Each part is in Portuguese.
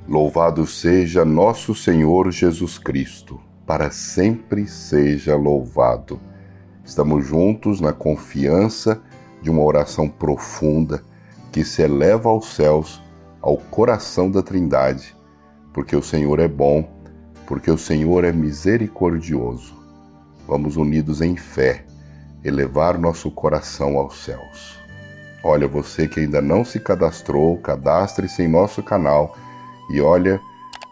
Louvado seja nosso Senhor Jesus Cristo, para sempre seja louvado. Estamos juntos na confiança de uma oração profunda que se eleva aos céus, ao coração da Trindade, porque o Senhor é bom, porque o Senhor é misericordioso. Vamos unidos em fé, elevar nosso coração aos céus. Olha, você que ainda não se cadastrou, cadastre-se em nosso canal e olha,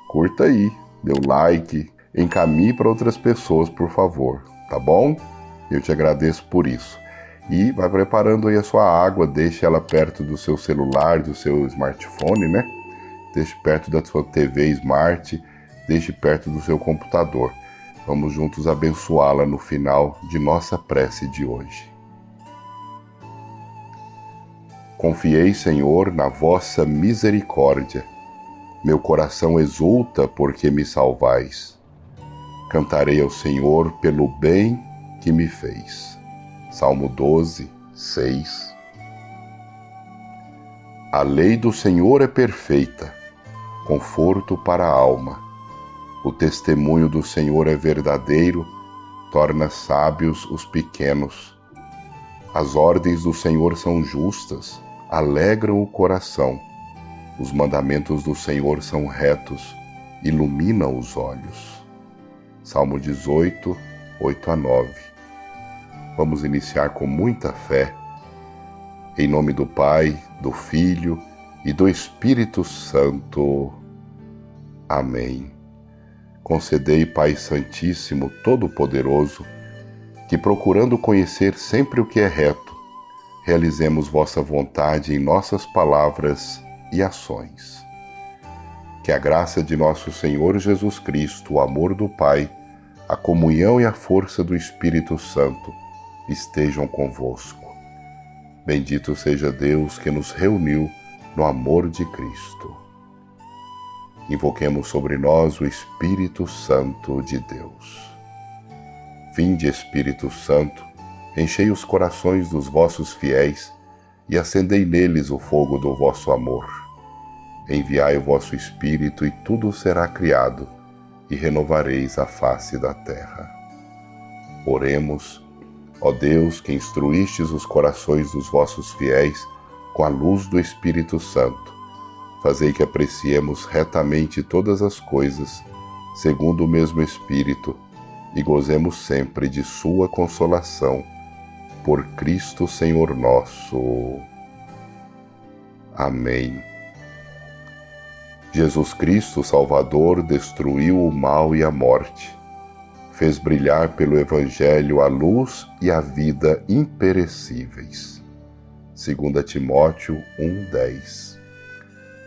curta aí, dê o like, encaminhe para outras pessoas, por favor, tá bom? Eu te agradeço por isso. E vai preparando aí a sua água, deixe ela perto do seu celular, do seu smartphone, né? Deixe perto da sua TV Smart, deixe perto do seu computador. Vamos juntos abençoá-la no final de nossa prece de hoje. Confiei, Senhor, na vossa misericórdia. Meu coração exulta porque me salvais. Cantarei ao Senhor pelo bem que me fez. Salmo 12, 6. A lei do Senhor é perfeita, conforto para a alma. O testemunho do Senhor é verdadeiro, torna sábios os pequenos. As ordens do Senhor são justas, alegram o coração. Os mandamentos do Senhor são retos, iluminam os olhos. Salmo 18, 8-9. Vamos iniciar com muita fé. Em nome do Pai, do Filho e do Espírito Santo. Amém. Concedei, Pai Santíssimo, Todo-Poderoso, que procurando conhecer sempre o que é reto, realizemos vossa vontade em nossas palavras e ações. Que a graça de nosso Senhor Jesus Cristo, o amor do Pai, a comunhão e a força do Espírito Santo estejam convosco. Bendito seja Deus que nos reuniu no amor de Cristo. Invoquemos sobre nós o Espírito Santo de Deus. Vinde, Espírito Santo, enchei os corações dos vossos fiéis e acendei neles o fogo do vosso amor. Enviai o vosso Espírito e tudo será criado, e renovareis a face da terra. Oremos, ó Deus, que instruístes os corações dos vossos fiéis com a luz do Espírito Santo. Fazei que apreciemos retamente todas as coisas, segundo o mesmo Espírito, e gozemos sempre de sua consolação. Por Cristo Senhor nosso. Amém. Jesus Cristo, Salvador, destruiu o mal e a morte. Fez brilhar pelo Evangelho a luz e a vida imperecíveis. 2 Timóteo 1:10.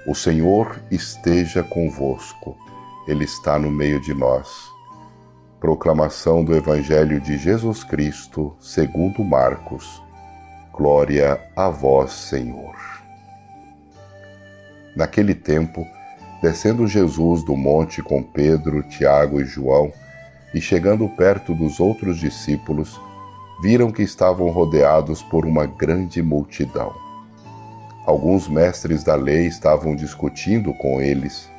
O Senhor esteja convosco. Ele está no meio de nós. Proclamação do Evangelho de Jesus Cristo, segundo Marcos. Glória a vós, Senhor. Naquele tempo, descendo Jesus do monte com Pedro, Tiago e João, e chegando perto dos outros discípulos, viram que estavam rodeados por uma grande multidão. Alguns mestres da lei estavam discutindo com eles.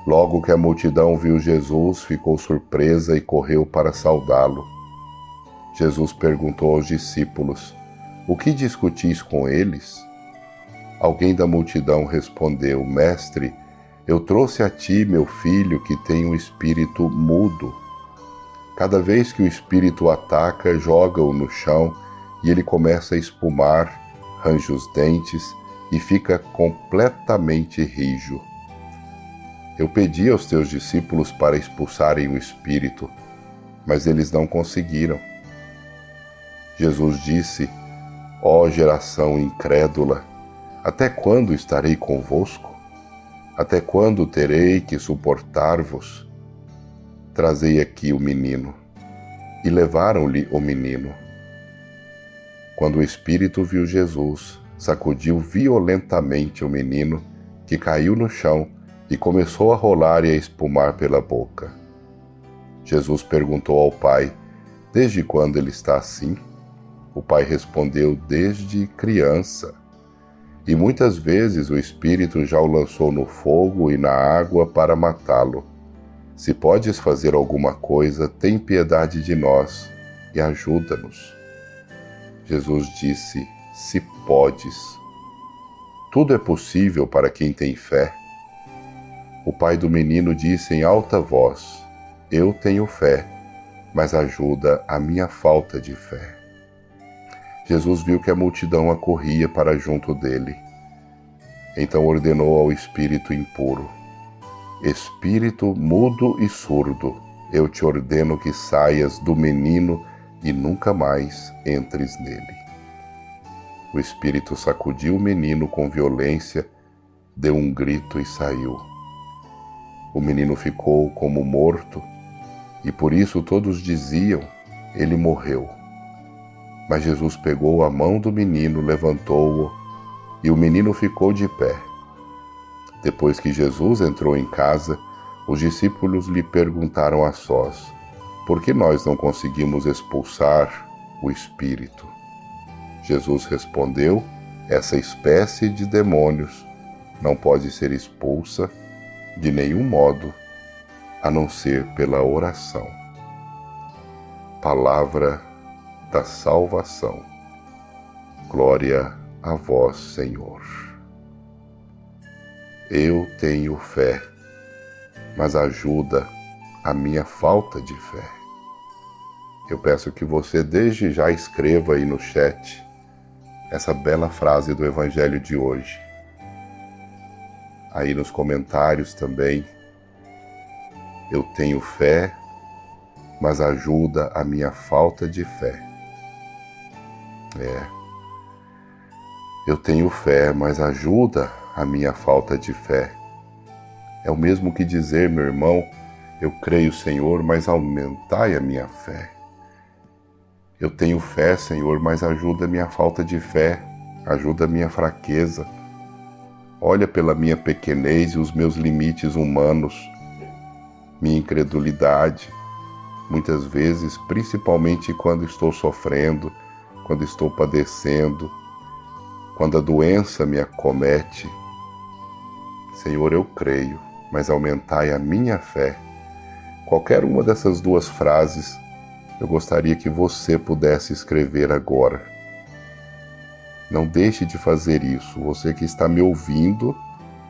Logo que a multidão viu Jesus, ficou surpresa e correu para saudá-lo. Jesus perguntou aos discípulos: "O que discutis com eles?" Alguém da multidão respondeu: "Mestre, eu trouxe a ti meu filho que tem um espírito mudo. Cada vez que o espírito o ataca, joga-o no chão e ele começa a espumar, range os dentes e fica completamente rijo. Eu pedi aos teus discípulos para expulsarem o espírito, mas eles não conseguiram." Jesus disse: "Ó geração incrédula, até quando estarei convosco? Até quando terei que suportar-vos? Trazei aqui o menino." E levaram-lhe o menino. Quando o espírito viu Jesus, sacudiu violentamente o menino, que caiu no chão e começou a rolar e a espumar pela boca. Jesus perguntou ao pai: "Desde quando ele está assim?" O pai respondeu: "Desde criança. e muitas vezes o Espírito já o lançou no fogo e na água para matá-lo. Se podes fazer alguma coisa, tem piedade de nós e ajuda-nos. Jesus disse: se podes. Tudo é possível para quem tem fé. O pai do menino disse em alta voz: eu tenho fé, mas ajuda a minha falta de fé. Jesus viu que a multidão acorria para junto dele. Então ordenou ao espírito impuro: espírito mudo e surdo, eu te ordeno que saias do menino e nunca mais entres nele. O espírito sacudiu o menino com violência, deu um grito e saiu. O menino ficou como morto, e por isso todos diziam: ele morreu. Mas Jesus pegou a mão do menino, levantou-o, e o menino ficou de pé. Depois que Jesus entrou em casa, os discípulos lhe perguntaram a sós: por que nós não conseguimos expulsar o espírito? Jesus respondeu: essa espécie de demônios não pode ser expulsa de nenhum modo, a não ser pela oração. Palavra da salvação. Glória a vós, Senhor. Eu tenho fé, mas ajuda a minha falta de fé. Eu peço que você desde já escreva aí no chat essa bela frase do Evangelho de hoje. Aí nos comentários também: eu tenho fé, mas ajuda a minha falta de fé. Eu tenho fé, mas ajuda a minha falta de fé. É o mesmo que dizer, meu irmão: eu creio, Senhor, mas aumentai a minha fé. Eu tenho fé, Senhor, mas ajuda a minha falta de fé, ajuda a minha fraqueza. Olha pela minha pequenez e os meus limites humanos, minha incredulidade, muitas vezes, principalmente quando estou sofrendo, quando estou padecendo, quando a doença me acomete. Senhor, eu creio, mas aumentai a minha fé. Qualquer uma dessas duas frases, eu gostaria que você pudesse escrever agora. Não deixe de fazer isso. Você que está me ouvindo,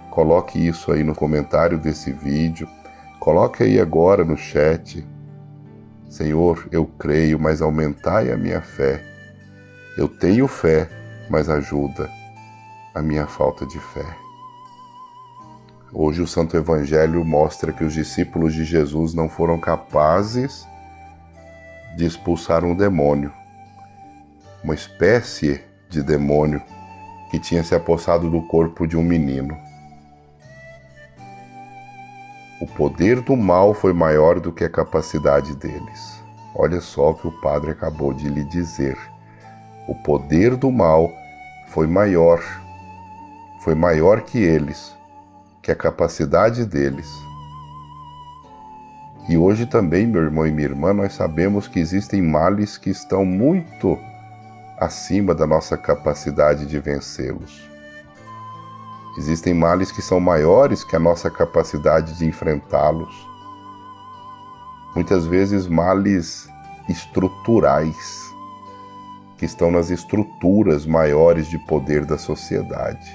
coloque isso aí no comentário desse vídeo. Coloque aí agora no chat: Senhor, eu creio, mas aumentai a minha fé. Eu tenho fé, mas ajuda a minha falta de fé. Hoje o Santo Evangelho mostra que os discípulos de Jesus não foram capazes de expulsar um demônio, uma espécie de demônio que tinha se apossado do corpo de um menino. O poder do mal foi maior do que a capacidade deles. Olha só o que o padre acabou de lhe dizer. O poder do mal foi maior que eles, que a capacidade deles. E hoje também, meu irmão e minha irmã, nós sabemos que existem males que estão muito acima da nossa capacidade de vencê-los. Existem males que são maiores que a nossa capacidade de enfrentá-los. Muitas vezes males estruturais, que estão nas estruturas maiores de poder da sociedade,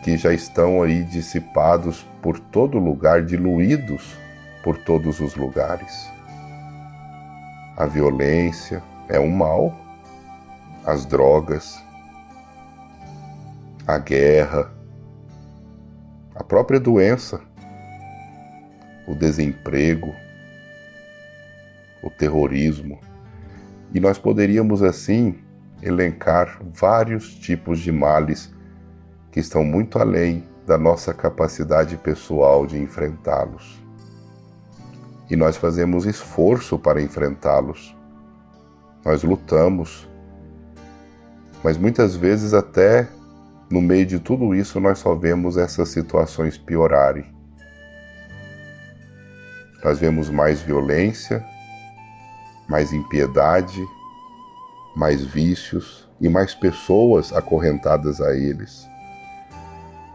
que já estão aí dissipados por todo lugar, diluídos por todos os lugares. A violência é um mal, as drogas, a guerra, a própria doença, o desemprego, o terrorismo. E nós poderíamos assim elencar vários tipos de males que estão muito além da nossa capacidade pessoal de enfrentá-los. E nós fazemos esforço para enfrentá-los. Nós lutamos, mas muitas vezes até no meio de tudo isso nós só vemos essas situações piorarem. Nós vemos mais violência, mais impiedade, mais vícios, e mais pessoas acorrentadas a eles.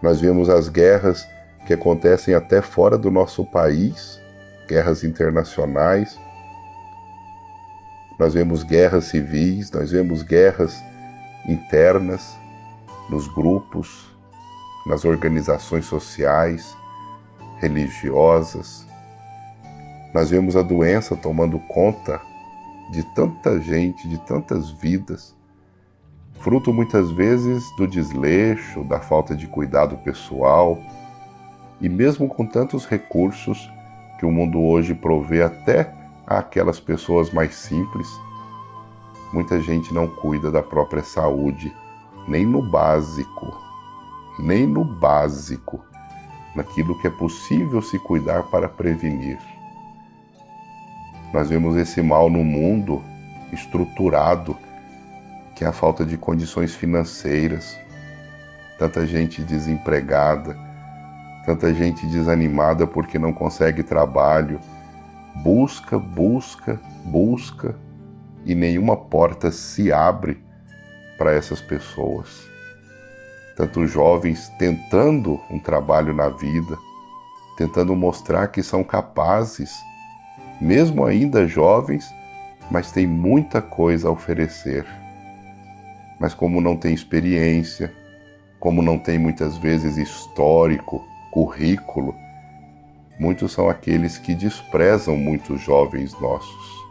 Nós vemos as guerras que acontecem até fora do nosso país, guerras internacionais. Nós vemos guerras civis, nós vemos guerras internas nos grupos, nas organizações sociais, religiosas. Nós vemos a doença tomando conta de tanta gente, de tantas vidas, fruto muitas vezes do desleixo, da falta de cuidado pessoal, e mesmo com tantos recursos que o mundo hoje provê até àquelas pessoas mais simples, muita gente não cuida da própria saúde, nem no básico, naquilo que é possível se cuidar para prevenir. Nós vemos esse mal no mundo estruturado, que é a falta de condições financeiras, tanta gente desempregada, tanta gente desanimada porque não consegue trabalho, busca e nenhuma porta se abre para essas pessoas. Tantos jovens tentando um trabalho na vida, tentando mostrar que são capazes, mesmo ainda jovens, mas tem muita coisa a oferecer. Mas como não tem experiência, como não tem muitas vezes histórico, currículo, muitos são aqueles que desprezam muitos jovens nossos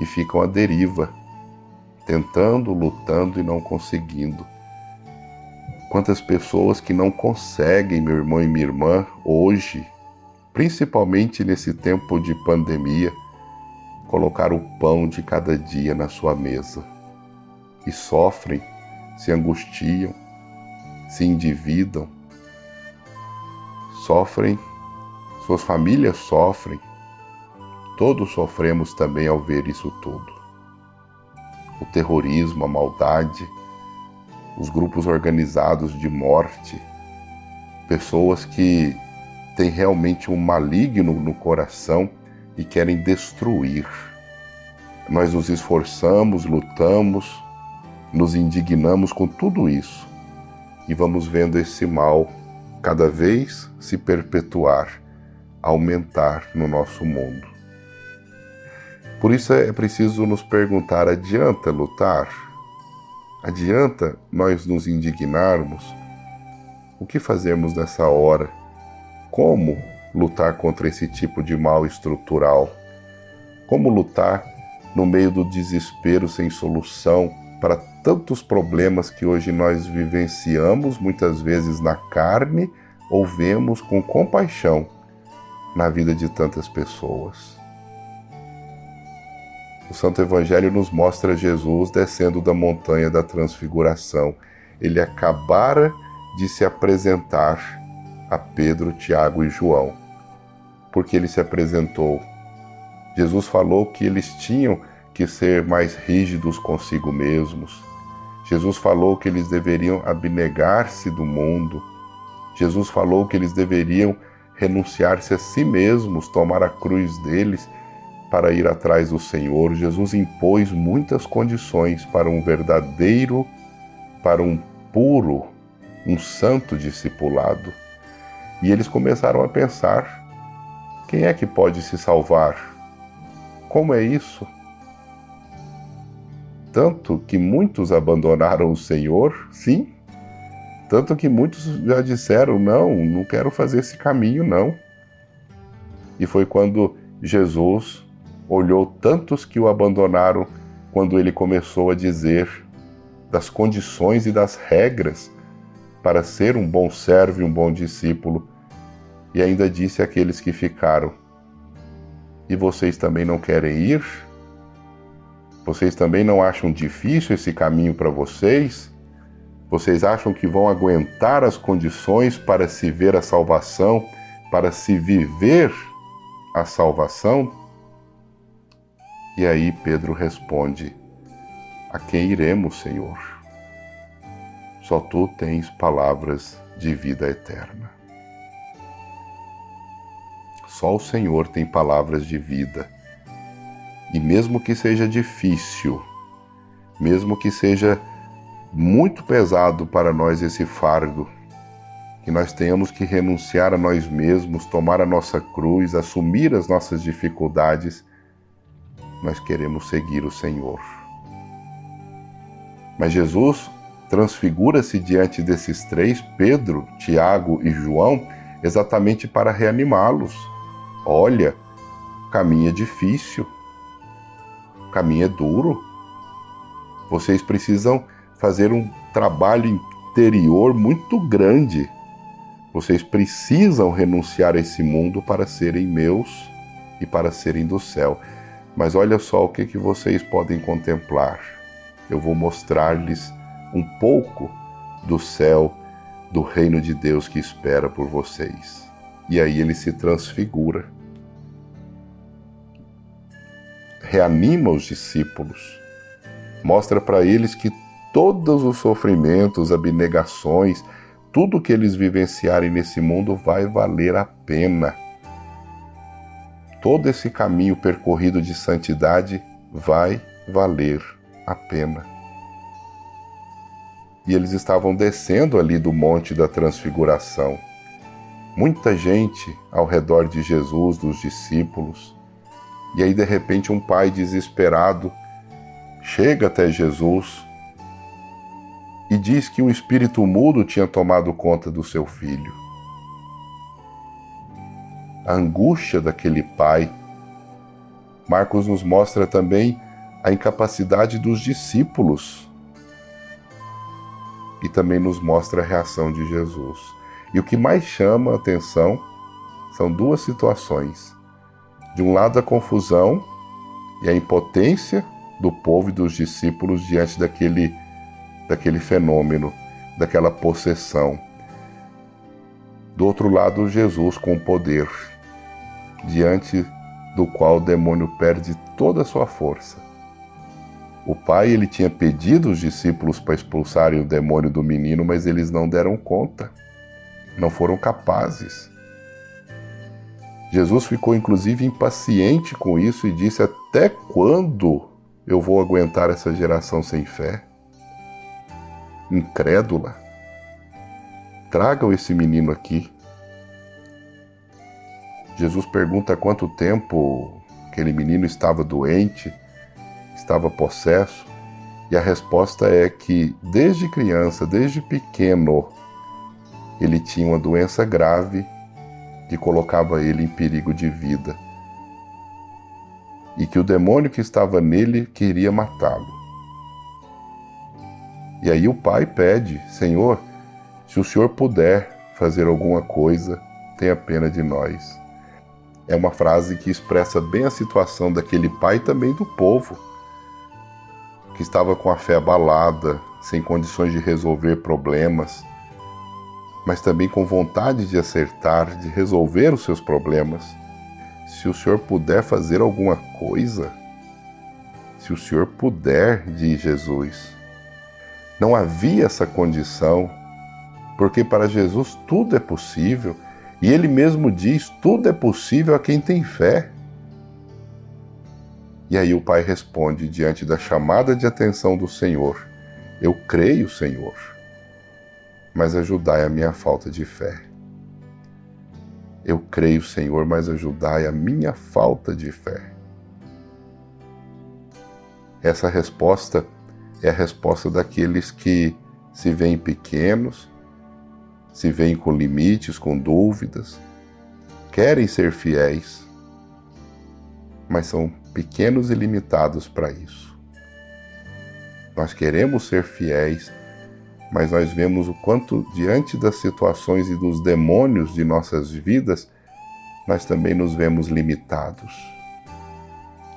e ficam à deriva, tentando, lutando e não conseguindo. Quantas pessoas que não conseguem, meu irmão e minha irmã, hoje, principalmente nesse tempo de pandemia, colocar o pão de cada dia na sua mesa. E sofrem, se angustiam, se endividam, sofrem, suas famílias sofrem, todos sofremos também ao ver isso tudo. O terrorismo, a maldade, os grupos organizados de morte, pessoas que têm realmente um maligno no coração e querem destruir. Nós nos esforçamos, lutamos, nos indignamos com tudo isso e vamos vendo esse mal cada vez se perpetuar, aumentar no nosso mundo. Por isso é preciso nos perguntar: adianta lutar? Adianta nós nos indignarmos? O que fazemos nessa hora? Como lutar contra esse tipo de mal estrutural? Como lutar no meio do desespero sem solução para tantos problemas que hoje nós vivenciamos, muitas vezes na carne, ou vemos com compaixão na vida de tantas pessoas? O Santo Evangelho nos mostra Jesus descendo da montanha da Transfiguração. Ele acabara de se apresentar a Pedro, Tiago e João. Porque ele se apresentou. Jesus falou que eles tinham que ser mais rígidos consigo mesmos. Jesus falou que eles deveriam abnegar-se do mundo. Jesus falou que eles deveriam renunciar-se a si mesmos, tomar a cruz deles para ir atrás do Senhor. Jesus impôs muitas condições para um verdadeiro, para um puro, um santo discipulado. E eles começaram a pensar: quem é que pode se salvar? Como é isso? Tanto que muitos abandonaram o Senhor, sim. Tanto que muitos já disseram: não quero fazer esse caminho, não. E foi quando Jesus olhou tantos que o abandonaram, quando ele começou a dizer das condições e das regras para ser um bom servo e um bom discípulo. E ainda disse àqueles que ficaram: e vocês também não querem ir? Vocês também não acham difícil esse caminho para vocês? Vocês acham que vão aguentar as condições para se ver a salvação, para se viver a salvação? E aí Pedro responde: a quem iremos, Senhor? Só tu tens palavras de vida eterna. Só o Senhor tem palavras de vida. E mesmo que seja difícil, mesmo que seja muito pesado para nós esse fardo, que nós tenhamos que renunciar a nós mesmos, tomar a nossa cruz, assumir as nossas dificuldades. Nós queremos seguir o Senhor. Mas Jesus transfigura-se diante desses três, Pedro, Tiago e João, exatamente para reanimá-los. Olha, o caminho é difícil, o caminho é duro. Vocês precisam fazer um trabalho interior muito grande. Vocês precisam renunciar a esse mundo para serem meus e para serem do céu. Mas olha só o que vocês podem contemplar. Eu vou mostrar-lhes um pouco do céu, do reino de Deus que espera por vocês. E aí ele se transfigura. Reanima os discípulos. Mostra para eles que todos os sofrimentos, abnegações, tudo que eles vivenciarem nesse mundo vai valer a pena. Todo esse caminho percorrido de santidade vai valer a pena. E eles estavam descendo ali do Monte da Transfiguração. Muita gente ao redor de Jesus, dos discípulos. E aí, de repente, um pai desesperado chega até Jesus e diz que um espírito mudo tinha tomado conta do seu filho. A angústia daquele pai. Marcos nos mostra também a incapacidade dos discípulos e também nos mostra a reação de Jesus. E o que mais chama a atenção são duas situações. De um lado, a confusão e a impotência do povo e dos discípulos diante daquele fenômeno, daquela possessão. Do outro lado, Jesus com poder, diante do qual o demônio perde toda a sua força. O pai, ele tinha pedido os discípulos para expulsarem o demônio do menino, mas eles não deram conta, não foram capazes. Jesus ficou inclusive impaciente com isso e disse: até quando eu vou aguentar essa geração sem fé? Incrédula. Tragam esse menino aqui. Jesus pergunta há quanto tempo aquele menino estava doente, estava possesso, e a resposta é que desde criança, desde pequeno, ele tinha uma doença grave que colocava ele em perigo de vida, e que o demônio que estava nele queria matá-lo. E aí o pai pede: Senhor, se o Senhor puder fazer alguma coisa, tenha pena de nós. É uma frase que expressa bem a situação daquele pai e também do povo, que estava com a fé abalada, sem condições de resolver problemas, mas também com vontade de acertar, de resolver os seus problemas. Se o Senhor puder fazer alguma coisa, se o Senhor puder, diz Jesus. Não havia essa condição, porque para Jesus tudo é possível, e Ele mesmo diz: tudo é possível a quem tem fé. E aí o pai responde diante da chamada de atenção do Senhor: eu creio, Senhor, mas ajudai a minha falta de fé. Eu creio, Senhor, mas ajudai a minha falta de fé. Essa resposta é a resposta daqueles que se veem pequenos, se veem com limites, com dúvidas, querem ser fiéis, mas são pequenos e limitados para isso. Nós queremos ser fiéis, mas nós vemos o quanto, diante das situações e dos demônios de nossas vidas, nós também nos vemos limitados.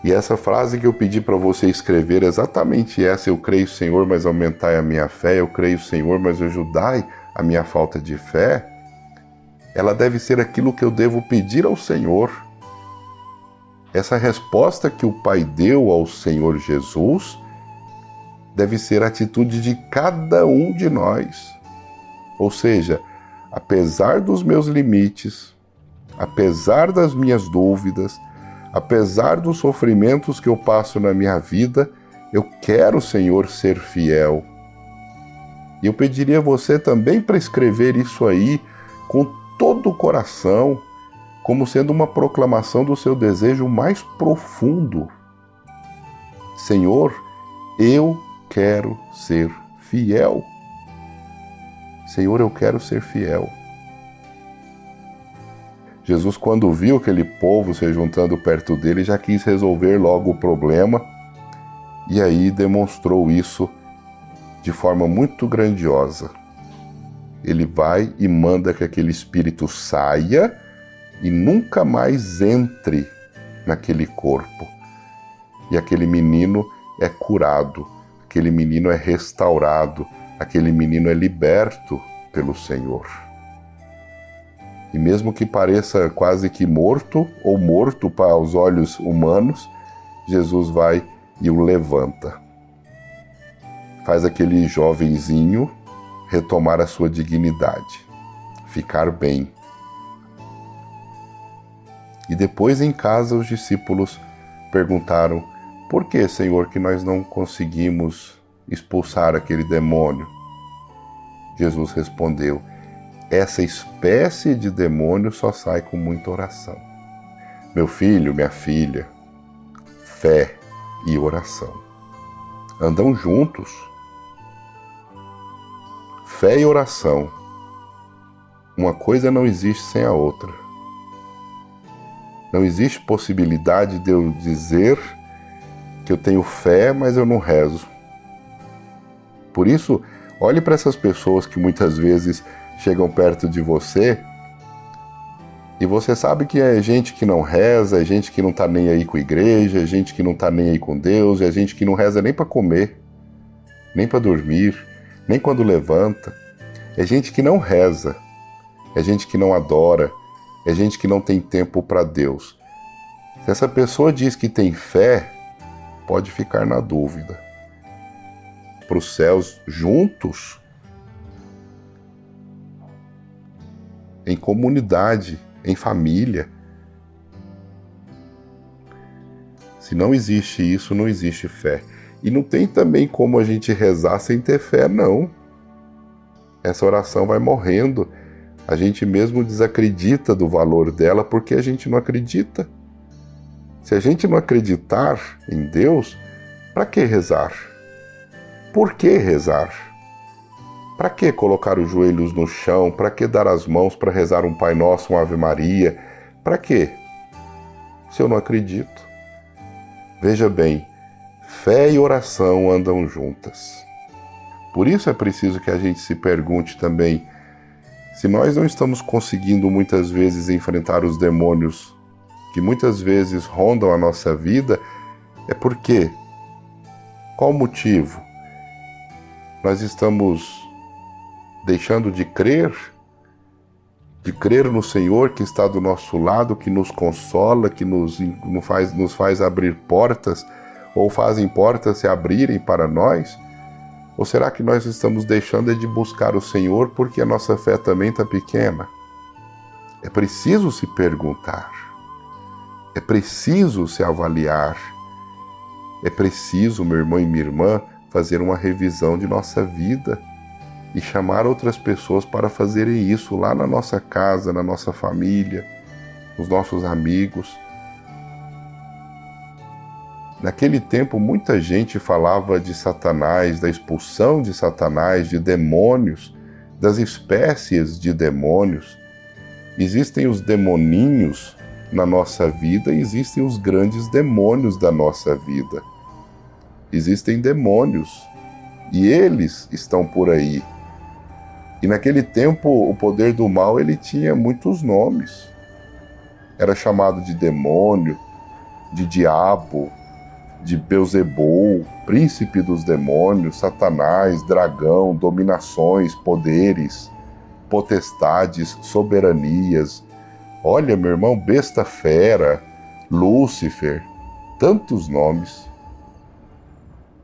E essa frase que eu pedi para você escrever é exatamente essa: eu creio, Senhor, mas aumentai a minha fé. Eu creio, Senhor, mas ajudai a minha falta de fé. Ela deve ser aquilo que eu devo pedir ao Senhor. Essa resposta que o Pai deu ao Senhor Jesus deve ser a atitude de cada um de nós. Ou seja, apesar dos meus limites, apesar das minhas dúvidas, apesar dos sofrimentos que eu passo na minha vida, eu quero, Senhor, ser fiel. E eu pediria a você também para escrever isso aí com todo o coração, como sendo uma proclamação do seu desejo mais profundo. Senhor, eu quero ser fiel. Senhor, eu quero ser fiel. Jesus, quando viu aquele povo se juntando perto dele, já quis resolver logo o problema e aí demonstrou isso de forma muito grandiosa. Ele vai e manda que aquele espírito saia e nunca mais entre naquele corpo. E aquele menino é curado, aquele menino é restaurado, aquele menino é liberto pelo Senhor. E mesmo que pareça quase que morto, ou morto para os olhos humanos, Jesus vai e o levanta. Faz aquele jovenzinho retomar a sua dignidade, ficar bem. E depois em casa os discípulos perguntaram: por que, Senhor, que nós não conseguimos expulsar aquele demônio? Jesus respondeu: essa espécie de demônio só sai com muita oração. Meu filho, minha filha, fé e oração andam juntos. Fé e oração. Uma coisa não existe sem a outra. Não existe possibilidade de eu dizer que eu tenho fé, mas eu não rezo. Por isso, olhe para essas pessoas que muitas vezes chegam perto de você e você sabe que é gente que não reza, é gente que não está nem aí com a igreja, é gente que não está nem aí com Deus, é gente que não reza nem para comer, nem para dormir, nem quando levanta. É gente que não reza, é gente que não adora, é gente que não tem tempo para Deus. Se essa pessoa diz que tem fé, pode ficar na dúvida. Para os céus juntos, em comunidade, em família. Se não existe isso, não existe fé. E não tem também como a gente rezar sem ter fé, não. Essa oração vai morrendo. A gente mesmo desacredita do valor dela porque a gente não acredita. Se a gente não acreditar em Deus, para que rezar? Por que rezar? Para que colocar os joelhos no chão? Para que dar as mãos para rezar um Pai Nosso, uma Ave Maria? Para quê? Se eu não acredito. Veja bem, fé e oração andam juntas. Por isso é preciso que a gente se pergunte também, se nós não estamos conseguindo muitas vezes enfrentar os demônios que muitas vezes rondam a nossa vida, é por quê? Qual o motivo? Nós estamos deixando de crer no Senhor que está do nosso lado, que nos consola, que nos faz abrir portas, ou fazem portas se abrirem para nós? Ou será que nós estamos deixando de buscar o Senhor porque a nossa fé também está pequena? É preciso se perguntar, é preciso se avaliar, é preciso, meu irmão e minha irmã, fazer uma revisão de nossa vida e chamar outras pessoas para fazerem isso lá na nossa casa, na nossa família, nos nossos amigos. Naquele tempo, muita gente falava de Satanás, da expulsão de Satanás, de demônios, das espécies de demônios. Existem os demoninhos na nossa vida e existem os grandes demônios da nossa vida. Existem demônios e eles estão por aí. E naquele tempo, o poder do mal ele tinha muitos nomes. Era chamado de demônio, de diabo, de Beelzebul, príncipe dos demônios, Satanás, dragão, dominações, poderes, potestades, soberanias. Olha, meu irmão, besta fera, Lúcifer, tantos nomes.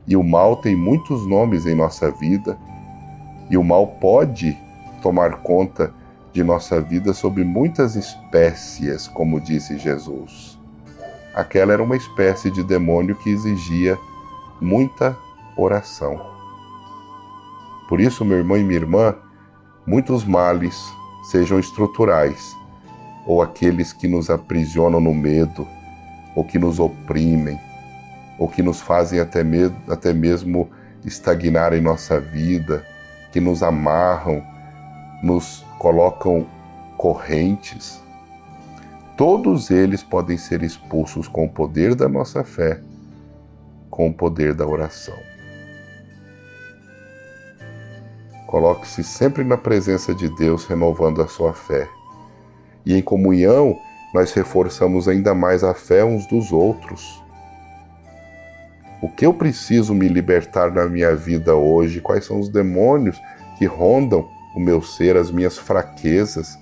E o mal tem muitos nomes em nossa vida, e o mal pode tomar conta de nossa vida sob muitas espécies, como disse Jesus. Aquela era uma espécie de demônio que exigia muita oração. Por isso, meu irmão e minha irmã, muitos males, sejam estruturais, ou aqueles que nos aprisionam no medo, ou que nos oprimem, ou que nos fazem até mesmo estagnar em nossa vida, que nos amarram, nos colocam correntes, todos eles podem ser expulsos com o poder da nossa fé, com o poder da oração. Coloque-se sempre na presença de Deus, renovando a sua fé. E em comunhão, nós reforçamos ainda mais a fé uns dos outros. O que eu preciso me libertar na minha vida hoje? Quais são os demônios que rondam o meu ser, as minhas fraquezas?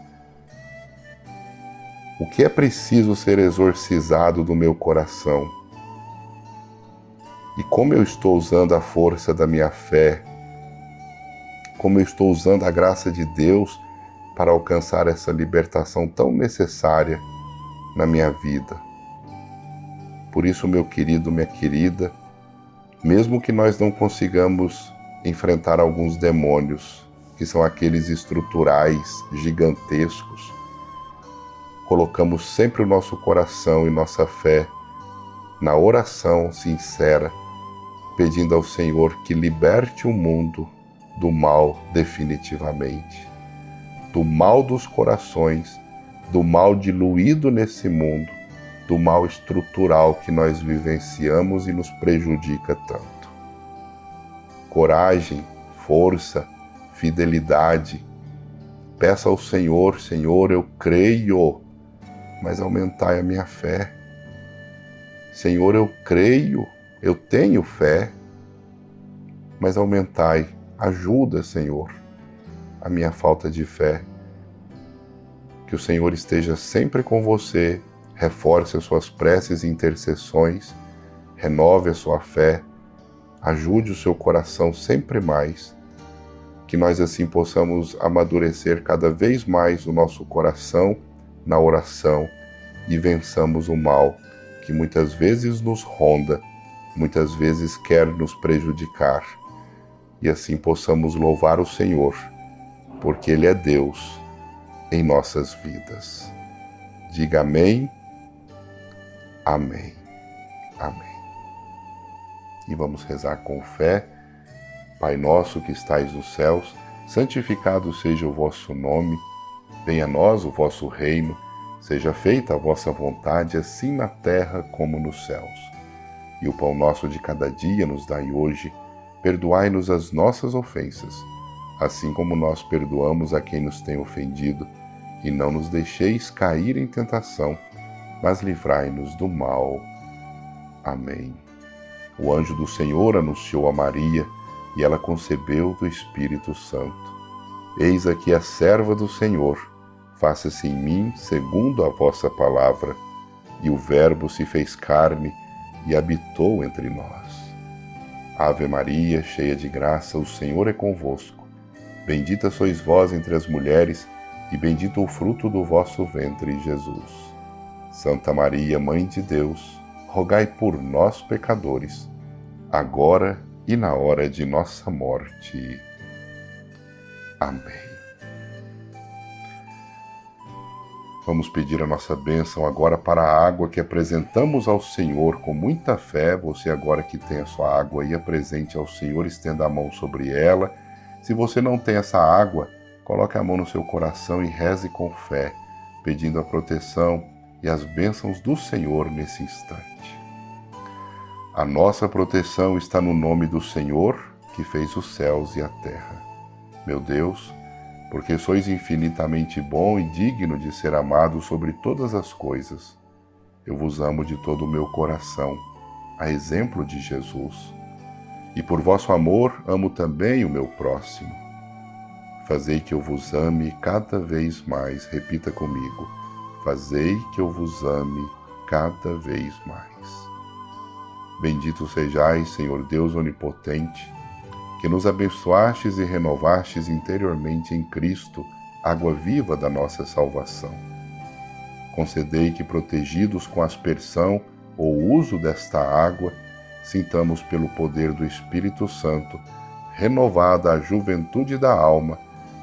O que é preciso ser exorcizado do meu coração? E como eu estou usando a força da minha fé? Como eu estou usando a graça de Deus para alcançar essa libertação tão necessária na minha vida? Por isso, meu querido, minha querida, mesmo que nós não consigamos enfrentar alguns demônios, que são aqueles estruturais, gigantescos, colocamos sempre o nosso coração e nossa fé na oração sincera, pedindo ao Senhor que liberte o mundo do mal definitivamente, do mal dos corações, do mal diluído nesse mundo, do mal estrutural que nós vivenciamos e nos prejudica tanto. Coragem, força, fidelidade. Peça ao Senhor, Senhor, eu creio, mas aumentai a minha fé. Senhor, eu creio, eu tenho fé, mas aumentai. Ajuda, Senhor, a minha falta de fé. Que o Senhor esteja sempre com você, reforce as suas preces e intercessões, renove a sua fé, ajude o seu coração sempre mais, que nós assim possamos amadurecer cada vez mais o nosso coração na oração e vençamos o mal que muitas vezes nos ronda, muitas vezes quer nos prejudicar. E assim possamos louvar o Senhor, porque Ele é Deus em nossas vidas. Diga amém, amém, amém. E vamos rezar com fé. Pai nosso que estais nos céus, santificado seja o vosso nome, venha a nós o vosso reino, seja feita a vossa vontade, assim na terra como nos céus. E o pão nosso de cada dia nos dai hoje. Perdoai-nos as nossas ofensas, assim como nós perdoamos a quem nos tem ofendido, e não nos deixeis cair em tentação, mas livrai-nos do mal. Amém. O anjo do Senhor anunciou a Maria, e ela concebeu do Espírito Santo. Eis aqui a serva do Senhor, faça-se em mim segundo a vossa palavra. E o Verbo se fez carne e habitou entre nós. Ave Maria, cheia de graça, o Senhor é convosco. Bendita sois vós entre as mulheres, e bendito o fruto do vosso ventre, Jesus. Santa Maria, Mãe de Deus, rogai por nós, pecadores, agora e na hora de nossa morte. Amém. Vamos pedir a nossa bênção agora para a água que apresentamos ao Senhor com muita fé. Você agora que tem a sua água aí, apresente ao Senhor, estenda a mão sobre ela. Se você não tem essa água, coloque a mão no seu coração e reze com fé, pedindo a proteção e as bênçãos do Senhor nesse instante. A nossa proteção está no nome do Senhor, que fez os céus e a terra. Meu Deus, porque sois infinitamente bom e digno de ser amado sobre todas as coisas, eu vos amo de todo o meu coração, a exemplo de Jesus. E por vosso amor amo também o meu próximo. Fazei que eu vos ame cada vez mais. Repita comigo. Fazei que eu vos ame cada vez mais. Bendito sejais, Senhor Deus onipotente, que nos abençoastes e renovastes interiormente em Cristo, água viva da nossa salvação. Concedei que, protegidos com aspersão ou uso desta água, sintamos pelo poder do Espírito Santo renovada a juventude da alma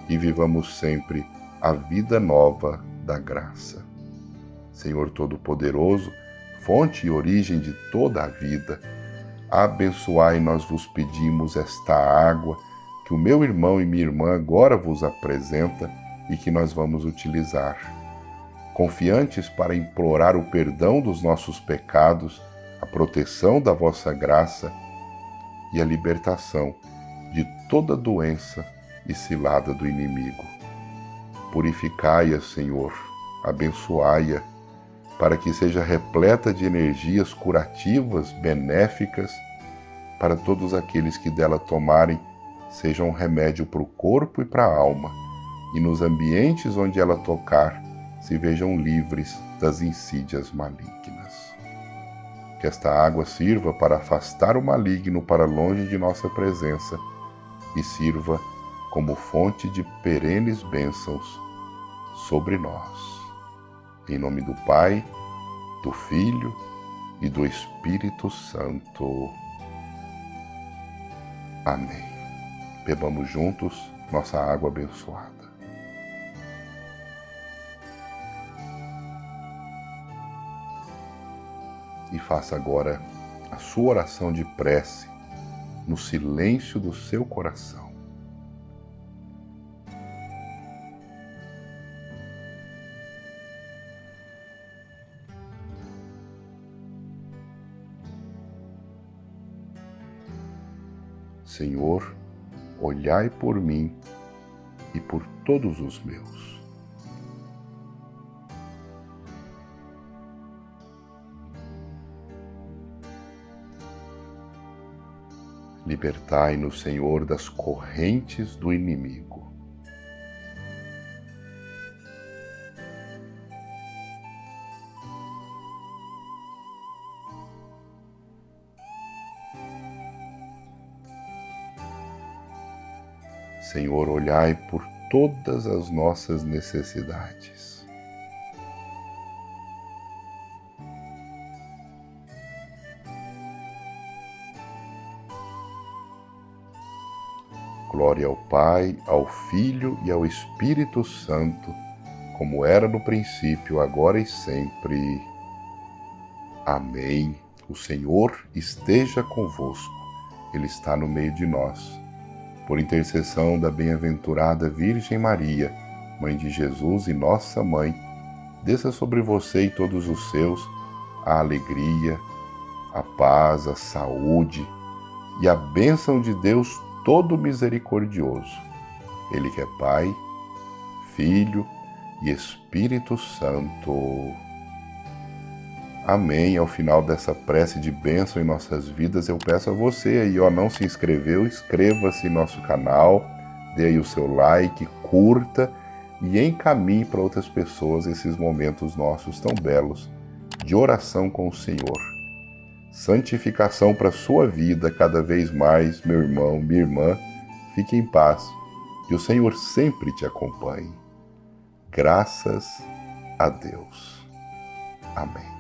e vivamos sempre a vida nova da graça. Senhor Todo-Poderoso, fonte e origem de toda a vida, abençoai, nós vos pedimos, esta água que o meu irmão e minha irmã agora vos apresenta e que nós vamos utilizar. Confiantes para implorar o perdão dos nossos pecados, a proteção da vossa graça e a libertação de toda doença e cilada do inimigo. Purificai-a, Senhor, abençoai-a, para que seja repleta de energias curativas, benéficas, para todos aqueles que dela tomarem, seja um remédio para o corpo e para a alma, e nos ambientes onde ela tocar, se vejam livres das insídias malignas. Que esta água sirva para afastar o maligno para longe de nossa presença e sirva como fonte de perenes bênçãos sobre nós. Em nome do Pai, do Filho e do Espírito Santo. Amém. Bebamos juntos nossa água abençoada. E faça agora a sua oração de prece no silêncio do seu coração. Senhor, olhai por mim e por todos os meus. Libertai-nos, Senhor, das correntes do inimigo. Senhor, olhai por todas as nossas necessidades. Glória ao Pai, ao Filho e ao Espírito Santo, como era no princípio, agora e sempre. Amém. O Senhor esteja convosco. Ele está no meio de nós. Por intercessão da bem-aventurada Virgem Maria, Mãe de Jesus e nossa Mãe, desça sobre você e todos os seus a alegria, a paz, a saúde e a bênção de Deus todo misericordioso. Ele que é Pai, Filho e Espírito Santo. Amém. Ao final dessa prece de bênção em nossas vidas, eu peço a você aí, ó, não se inscreveu, inscreva-se em nosso canal, dê aí o seu like, curta e encaminhe para outras pessoas esses momentos nossos tão belos de oração com o Senhor. Santificação para a sua vida cada vez mais, meu irmão, minha irmã. Fique em paz, que o Senhor sempre te acompanhe. Graças a Deus. Amém.